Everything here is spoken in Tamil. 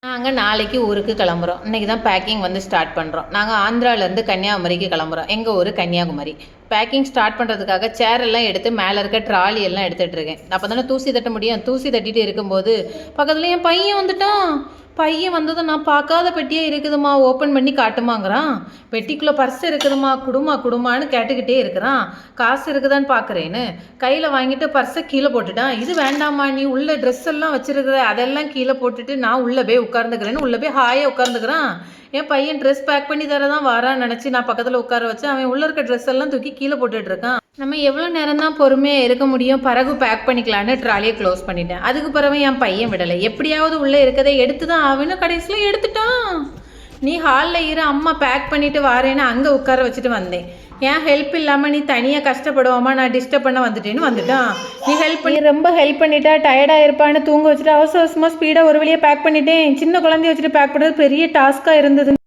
நாங்கள் நாளைக்கு ஊருக்கு கிளம்புறோம். இன்றைக்கி தான் பேக்கிங் ஸ்டார்ட் பண்ணுறோம். நாங்கள் ஆந்திராவிலேருந்து கன்னியாகுமரிக்கு கிளம்புறோம். எங்கள் ஊர் கன்னியாகுமரி. பேக்கிங் ஸ்டார்ட் பண்ணுறதுக்காக சேரெல்லாம் எடுத்து மேலே இருக்க ட்ராலி எல்லாம் எடுத்துகிட்டு இருக்கேன். அப்போ தானே தூசி தட்ட முடியும். தூசி தட்டிட்டு இருக்கும்போது பக்கத்தில் என் பையன் வந்துட்டான். பையன் வந்ததும் நான் பார்க்காத பெட்டியே இருக்குதுமா, ஓப்பன் பண்ணி காட்டுமாங்கிறான். பெட்டிக்குள்ளே பர்ஸ் இருக்குதுமா, குடுமான்னு கேட்டுக்கிட்டே இருக்கிறான். காசு இருக்குதான்னு பார்க்குறேன்னு கையில் வாங்கிட்டு பர்ஸை கீழே போட்டுட்டான். இது வேண்டாமா, நீ உள்ள ட்ரெஸ் எல்லாம் வச்சுருக்குற, அதெல்லாம் கீழே போட்டுட்டு நான் உள்ளே போய் உட்கார்ந்துக்கிறேன்னு உள்ளே போய் ஹாயாக உட்கார்ந்துக்கிறான். என் பையன் ட்ரெஸ் பேக் பண்ணி தரதான் வரான்னு நினச்சி நான் பக்கத்தில் உட்கார வச்சு அவன் உள்ளே இருக்க ட்ரெஸ் எல்லாம் தூக்கி கீழே போட்டுட்ருக்கான். நம்ம எவ்வளோ நேரம் தான் பொறுமையாக இருக்க முடியும்? பிறகு பேக் பண்ணிக்கலான்னு ட்ராலியை க்ளோஸ் பண்ணிட்டேன். அதுக்கு பிறகு என் பையன் விடலை. எப்படியாவது உள்ளே இருக்கதை எடுத்து தான் ஆகணும். கடைசியில் எடுத்துட்டான். நீ ஹாலில் இரு, அம்மா பேக் பண்ணிவிட்டு வாரேன்னு அங்கே உட்கார வச்சுட்டு வந்தேன். ஏன் ஹெல்ப் இல்லாமல் நீ தனியாக கஷ்டப்படுவாமா, நான் டிஸ்டர்ப் பண்ண வந்துட்டான். நீ ரொம்ப ஹெல்ப் பண்ணிட்டா, டயர்டாக இருப்பான்னு தூங்க வச்சுட்டு அவசர அவசரமாக ஸ்பீடாக ஒரு வழியாக பேக் பண்ணிட்டேன். சின்ன குழந்தைய வச்சுட்டு பேக் பண்ணுறது பெரிய டாஸ்க்காக இருந்தது.